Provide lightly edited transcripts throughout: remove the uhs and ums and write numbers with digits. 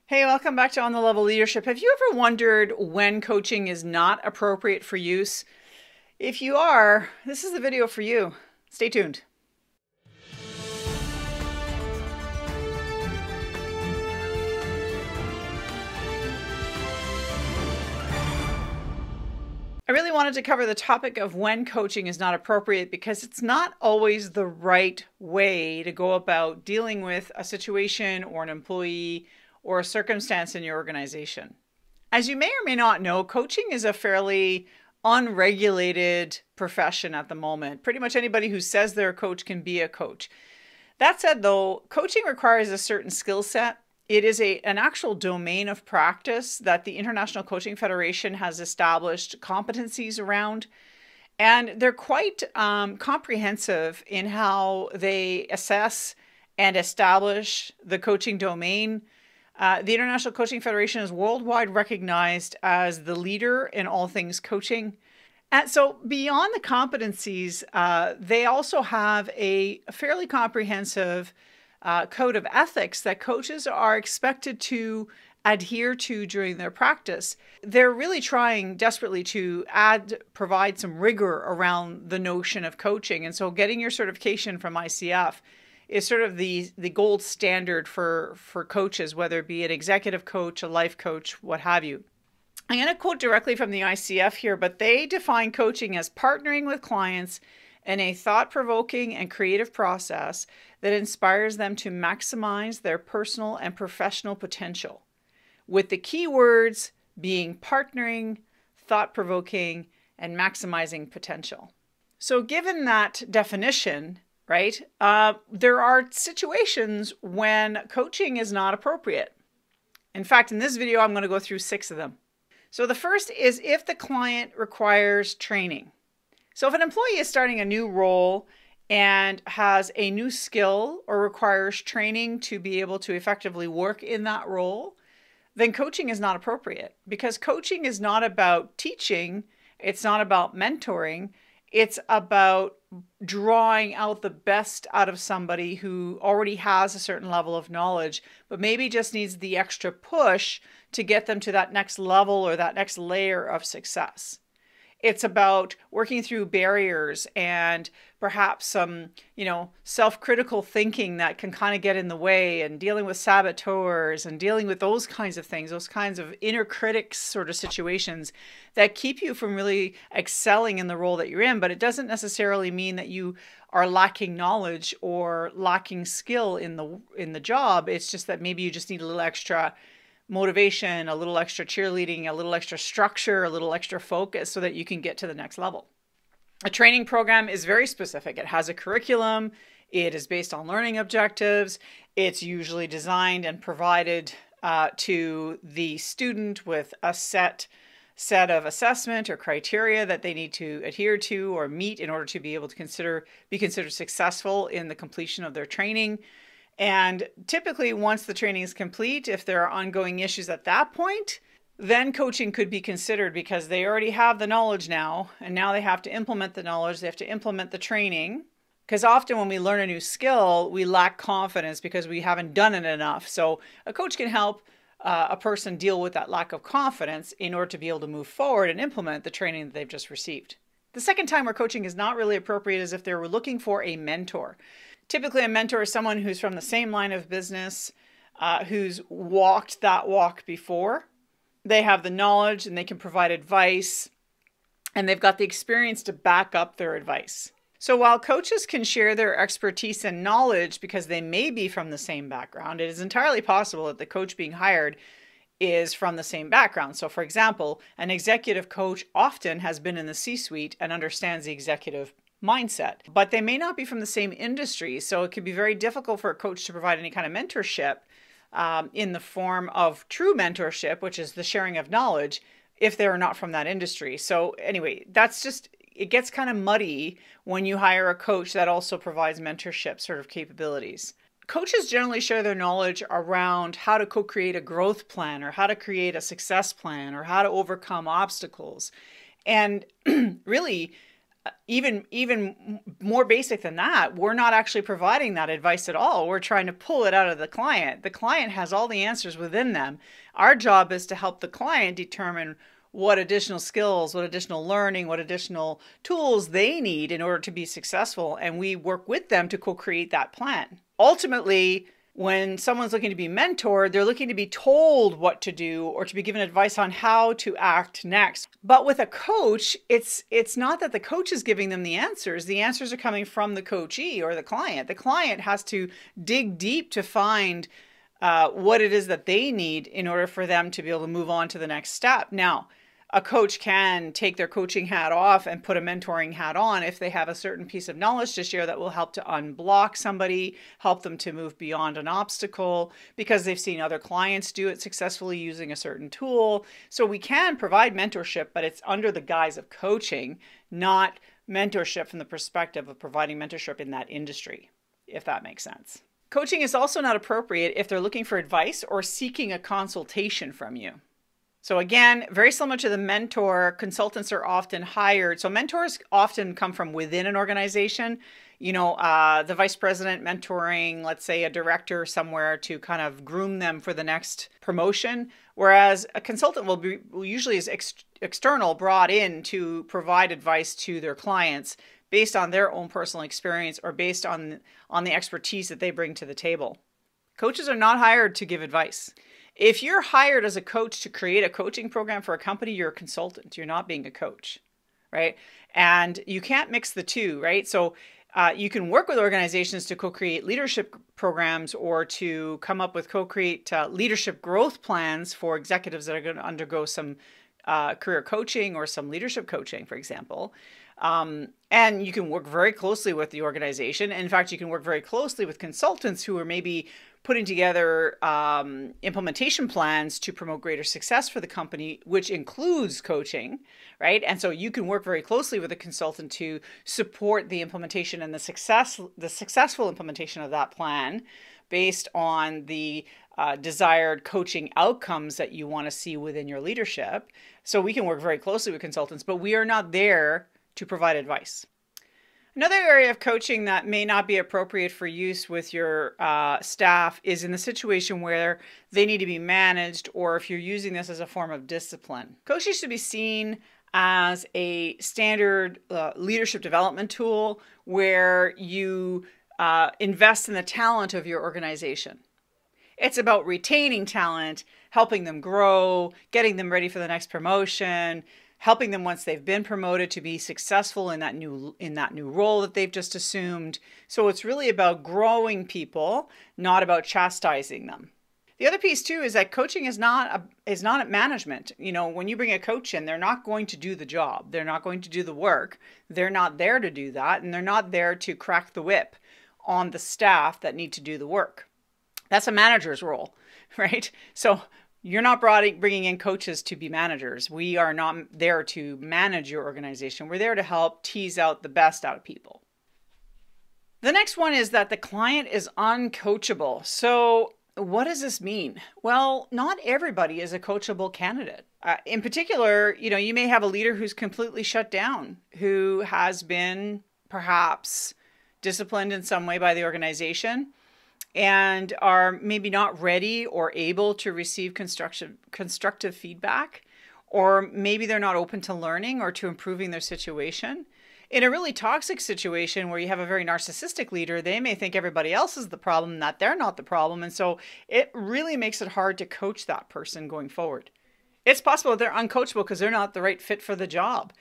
Hey, welcome back to On the Level Leadership. Have you ever wondered when coaching is not appropriate for use? If you are, this is the video for you. Stay tuned. I really wanted to cover the topic of when coaching is not appropriate because it's not always the right way to go about dealing with a situation or an employee or a circumstance in your organization. As you may or may not know, coaching is a fairly unregulated profession at the moment. Pretty much anybody who says they're a coach can be a coach. That said, though, coaching requires a certain skill set. It is an actual domain of practice that the International Coaching Federation has established competencies around. And they're quite comprehensive in how they assess and establish the coaching domain. The International Coaching Federation is worldwide recognized as the leader in all things coaching. And so beyond the competencies, they also have a fairly comprehensive code of ethics that coaches are expected to adhere to during their practice. They're really trying desperately to provide some rigor around the notion of coaching. And so getting your certification from ICF is sort of the gold standard for coaches, whether it be an executive coach, a life coach, what have you. I'm going to quote directly from the ICF here, but they define coaching as partnering with clients in a thought-provoking and creative process that inspires them to maximize their personal and professional potential, with the key words being partnering, thought-provoking, and maximizing potential. So given that definition, right, there are situations when coaching is not appropriate. In fact, in this video, I'm going to go through 6 of them. So the first is if the client requires training. So if an employee is starting a new role and has a new skill or requires training to be able to effectively work in that role, then coaching is not appropriate, because coaching is not about teaching. It's not about mentoring. It's about drawing out the best out of somebody who already has a certain level of knowledge, but maybe just needs the extra push to get them to that next level or that next layer of success. It's about working through barriers and perhaps some, self-critical thinking that can kind of get in the way, and dealing with saboteurs and dealing with those kinds of things, those kinds of inner critics sort of situations that keep you from really excelling in the role that you're in. But it doesn't necessarily mean that you are lacking knowledge or lacking skill in the job. It's just that maybe you just need a little extra motivation, a little extra cheerleading, a little extra structure, a little extra focus so that you can get to the next level. A training program is very specific. It has a curriculum. It is based on learning objectives. It's usually designed and provided to the student with a set of assessment or criteria that they need to adhere to or meet in order to be able to be considered successful in the completion of their training. And typically, once the training is complete, if there are ongoing issues at that point, then coaching could be considered, because they already have the knowledge now, and now they have to implement the knowledge. They have to implement the training, because often when we learn a new skill, we lack confidence because we haven't done it enough. So a coach can help a person deal with that lack of confidence in order to be able to move forward and implement the training that they've just received. The second time where coaching is not really appropriate is if they're looking for a mentor. Typically, a mentor is someone who's from the same line of business, who's walked that walk before. They have the knowledge and they can provide advice, and they've got the experience to back up their advice. So while coaches can share their expertise and knowledge because they may be from the same background, it is entirely possible that the coach being hired is from the same background. So for example, an executive coach often has been in the C-suite and understands the executive mindset, but they may not be from the same industry. So it can be very difficult for a coach to provide any kind of mentorship in the form of true mentorship, which is the sharing of knowledge, if they're not from that industry. So anyway, it gets kind of muddy when you hire a coach that also provides mentorship sort of capabilities. Coaches generally share their knowledge around how to co-create a growth plan, or how to create a success plan, or how to overcome obstacles. And really, even more basic than that, we're not actually providing that advice at all. We're trying to pull it out of the client. The client has all the answers within them. Our job is to help the client determine what additional skills, what additional learning, what additional tools they need in order to be successful. And we work with them to co-create that plan. Ultimately, when someone's looking to be mentored, they're looking to be told what to do or to be given advice on how to act next. But with a coach, it's not that the coach is giving them the answers. The answers are coming from the coachee or the client. The client has to dig deep to find what it is that they need in order for them to be able to move on to the next step. Now, a coach can take their coaching hat off and put a mentoring hat on if they have a certain piece of knowledge to share that will help to unblock somebody, help them to move beyond an obstacle because they've seen other clients do it successfully using a certain tool. So we can provide mentorship, but it's under the guise of coaching, not mentorship from the perspective of providing mentorship in that industry, if that makes sense. Coaching is also not appropriate if they're looking for advice or seeking a consultation from you. So again, very similar to the mentor, consultants are often hired. So mentors often come from within an organization. The vice president mentoring, let's say a director somewhere to kind of groom them for the next promotion. Whereas a consultant will usually is external, brought in to provide advice to their clients based on their own personal experience or based on the expertise that they bring to the table. Coaches are not hired to give advice. If you're hired as a coach to create a coaching program for a company, you're a consultant. You're not being a coach, right? And you can't mix the two, right? So you can work with organizations to co-create leadership programs or to come up with co-create leadership growth plans for executives that are going to undergo some career coaching or some leadership coaching, for example. And you can work very closely with the organization. In fact, you can work very closely with consultants who are maybe putting together implementation plans to promote greater success for the company, which includes coaching, right? And so you can work very closely with a consultant to support the implementation and the successful implementation of that plan based on the desired coaching outcomes that you want to see within your leadership. So we can work very closely with consultants, but we are not there to provide advice. Another area of coaching that may not be appropriate for use with your staff is in the situation where they need to be managed or if you're using this as a form of discipline. Coaching should be seen as a standard leadership development tool where you invest in the talent of your organization. It's about retaining talent, helping them grow, getting them ready for the next promotion, helping them once they've been promoted to be successful in that new role that they've just assumed. So it's really about growing people, not about chastising them. The other piece too is that coaching is not management. When you bring a coach in, they're not going to do the job. They're not going to do the work. They're not there to do that, and they're not there to crack the whip on the staff that need to do the work. That's a manager's role, right? So you're not bringing in coaches to be managers. We are not there to manage your organization. We're there to help tease out the best out of people. The next one is that the client is uncoachable. So what does this mean? Well, not everybody is a coachable candidate. In particular, you may have a leader who's completely shut down, who has been perhaps disciplined in some way by the organization, and are maybe not ready or able to receive constructive feedback, or maybe they're not open to learning or to improving their situation. In a really toxic situation where you have a very narcissistic leader, they may think everybody else is the problem, that they're not the problem. And so it really makes it hard to coach that person going forward. It's possible that they're uncoachable because they're not the right fit for the job.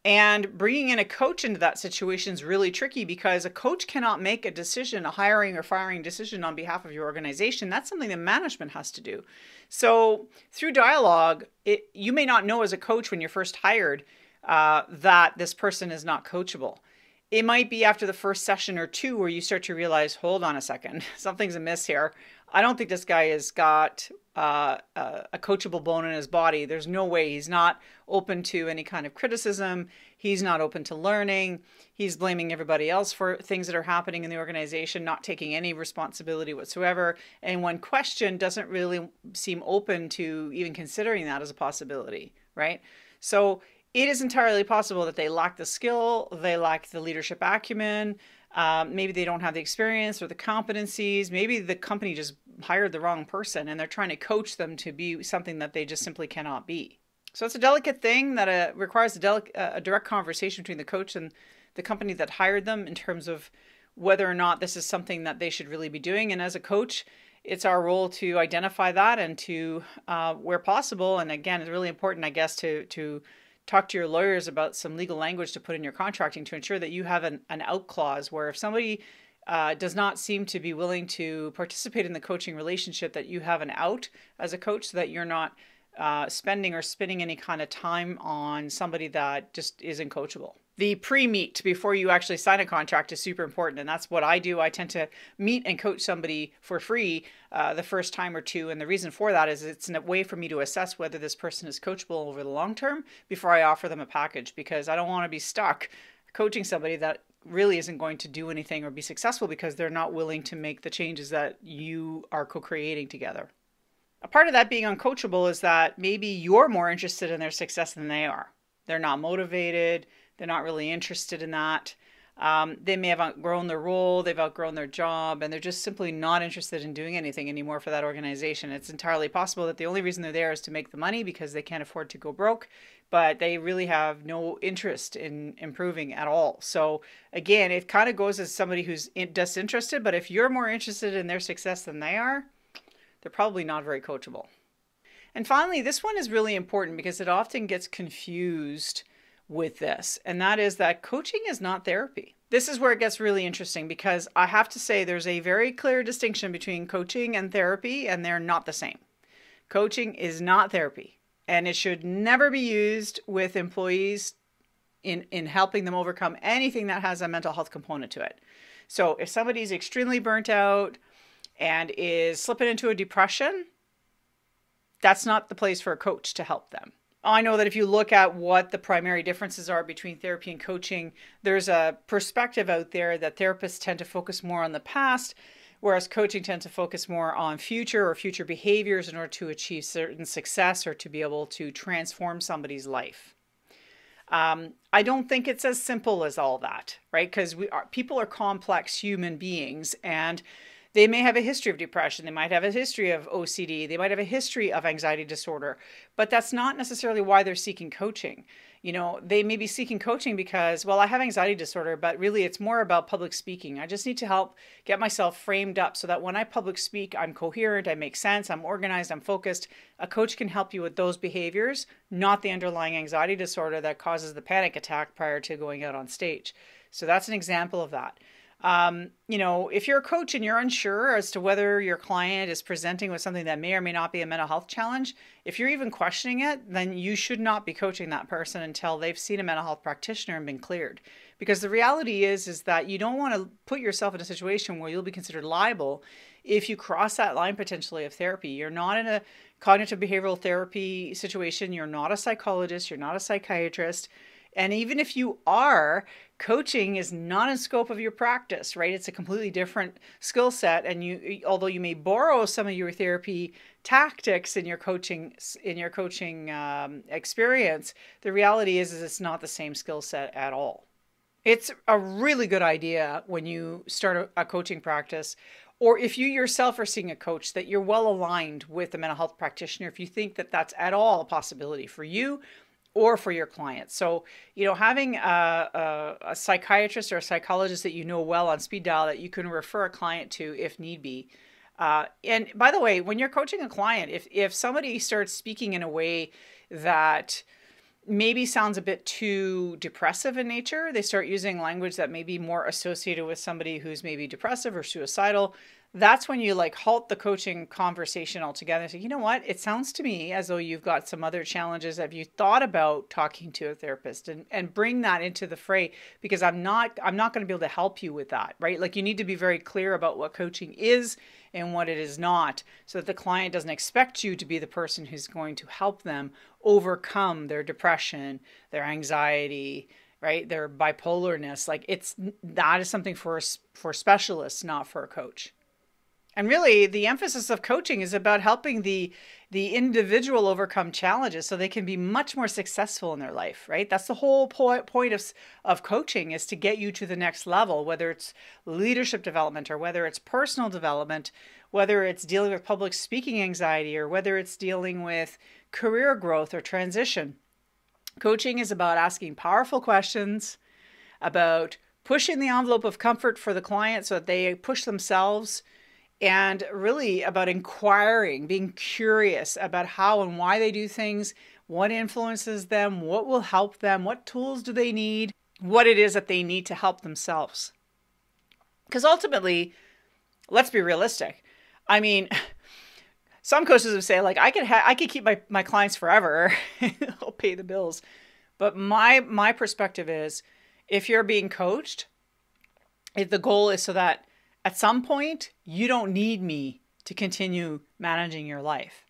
And bringing in a coach into that situation is really tricky because a coach cannot make a decision, a hiring or firing decision on behalf of your organization. That's something that management has to do. So through dialogue, you may not know as a coach when you're first hired that this person is not coachable. It might be after the first session or two where you start to realize, hold on a second, something's amiss here. I don't think this guy has got a coachable bone in his body. There's no way. He's not open to any kind of criticism. He's not open to learning. He's blaming everybody else for things that are happening in the organization, not taking any responsibility whatsoever. And when questioned, doesn't really seem open to even considering that as a possibility, right? So it is entirely possible that they lack the skill, they lack the leadership acumen, maybe they don't have the experience or the competencies. Maybe the company just hired the wrong person and they're trying to coach them to be something that they just simply cannot be. So it's a delicate thing that requires a direct conversation between the coach and the company that hired them in terms of whether or not this is something that they should really be doing. And as a coach, it's our role to identify that and to, where possible, and again, it's really important, I guess, to talk to your lawyers about some legal language to put in your contracting to ensure that you have an out clause where if somebody does not seem to be willing to participate in the coaching relationship, that you have an out as a coach so that you're not spending or spending any kind of time on somebody that just isn't coachable. The pre-meet before you actually sign a contract is super important, and that's what I do. I tend to meet and coach somebody for free the first time or two, and the reason for that is it's a way for me to assess whether this person is coachable over the long term before I offer them a package, because I don't want to be stuck coaching somebody that really isn't going to do anything or be successful because they're not willing to make the changes that you are co-creating together. A part of that being uncoachable is that maybe you're more interested in their success than they are. They're not motivated. They're not really interested in that. They may have outgrown their role, they've outgrown their job, and they're just simply not interested in doing anything anymore for that organization. It's entirely possible that the only reason they're there is to make the money because they can't afford to go broke, but they really have no interest in improving at all. So again, it kind of goes as somebody who's disinterested, but if you're more interested in their success than they are, they're probably not very coachable. And finally, this one is really important because it often gets confused with this, and that is that coaching is not therapy. This is where it gets really interesting because I have to say there's a very clear distinction between coaching and therapy, and they're not the same. Coaching is not therapy, and it should never be used with employees in helping them overcome anything that has a mental health component to it. So if somebody's extremely burnt out and is slipping into a depression, that's not the place for a coach to help them. I know that if you look at what the primary differences are between therapy and coaching, there's a perspective out there that therapists tend to focus more on the past, whereas coaching tends to focus more on future or future behaviors in order to achieve certain success or to be able to transform somebody's life. I don't think it's as simple as all that, right? Because people are complex human beings, and they may have a history of depression. They might have a history of OCD. They might have a history of anxiety disorder, but that's not necessarily why they're seeking coaching. You know, they may be seeking coaching because, well, I have anxiety disorder, but really it's more about public speaking. I just need to help get myself framed up so that when I public speak, I'm coherent, I make sense, I'm organized, I'm focused. A coach can help you with those behaviors, not the underlying anxiety disorder that causes the panic attack prior to going out on stage. So that's an example of that. You know, if you're a coach and you're unsure as to whether your client is presenting with something that may or may not be a mental health challenge, if you're even questioning it, then you should not be coaching that person until they've seen a mental health practitioner and been cleared. Because the reality is that you don't want to put yourself in a situation where you'll be considered liable if you cross that line potentially of therapy. You're not in a cognitive behavioral therapy situation. You're not a psychologist. You're not a psychiatrist. And even if you are, coaching is not in scope of your practice, right? It's a completely different skill set. And although you may borrow some of your therapy tactics in your coaching experience, the reality is it's not the same skill set at all. It's a really good idea when you start a coaching practice, or if you yourself are seeing a coach, that you're well aligned with a mental health practitioner if you think that that's at all a possibility for you or for your clients. So, you know, having a psychiatrist or a psychologist that you know well on speed dial that you can refer a client to if need be. And by the way, when you're coaching a client, if somebody starts speaking in a way that maybe sounds a bit too depressive in nature, they start using language that may be more associated with somebody who's maybe depressive or suicidal, that's when you like halt the coaching conversation altogether and say, you know what, it sounds to me as though you've got some other challenges. Have you thought about talking to a therapist, and bring that into the fray? Because I'm not going to be able to help you with that, right? Like, you need to be very clear about what coaching is and what it is not, so that the client doesn't expect you to be the person who's going to help them overcome their depression, their anxiety, right? Their bipolarness. Like, that is something for specialists, not for a coach. And really, the emphasis of coaching is about helping the individual overcome challenges so they can be much more successful in their life, right? That's the whole point of coaching, is to get you to the next level, whether it's leadership development or whether it's personal development, whether it's dealing with public speaking anxiety or whether it's dealing with career growth or transition. Coaching is about asking powerful questions, about pushing the envelope of comfort for the client so that they push themselves, and really about inquiring, being curious about how and why they do things, what influences them, what will help them, what tools do they need, what it is that they need to help themselves. Because ultimately, let's be realistic. I mean, some coaches would say, like, I could keep my clients forever. I'll pay the bills. But my perspective is, if you're being coached, if the goal is so that at some point, you don't need me to continue managing your life.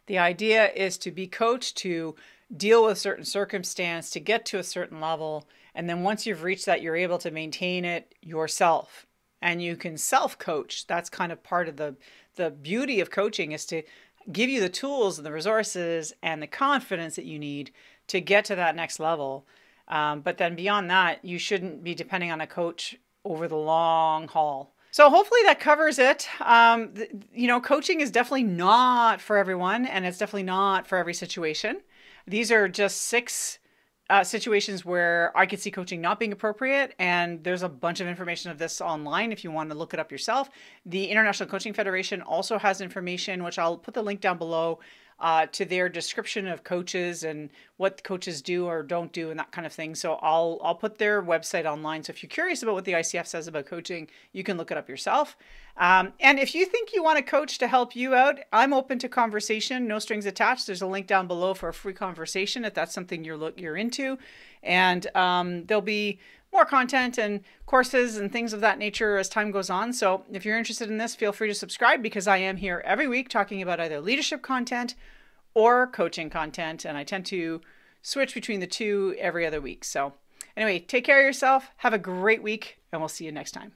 The idea is to be coached to deal with certain circumstance, to get to a certain level. And then once you've reached that, you're able to maintain it yourself. And you can self-coach. That's kind of part of the beauty of coaching, is to give you the tools and the resources and the confidence that you need to get to that next level. But then beyond that, you shouldn't be depending on a coach over the long haul. So hopefully that covers it. Coaching is definitely not for everyone, and it's definitely not for every situation. These are just 6 situations where I could see coaching not being appropriate, and there's a bunch of information of this online if you want to look it up yourself. The International Coaching Federation also has information, which I'll put the link down below, to their description of coaches and what coaches do or don't do and that kind of thing. So I'll put their website online. So if you're curious about what the ICF says about coaching, you can look it up yourself. And if you think you want a coach to help you out, I'm open to conversation, no strings attached. There's a link down below for a free conversation if that's something you're into. And there'll be more content and courses and things of that nature as time goes on. So if you're interested in this, feel free to subscribe, because I am here every week talking about either leadership content or coaching content. And I tend to switch between the two every other week. So anyway, take care of yourself. Have a great week, and we'll see you next time.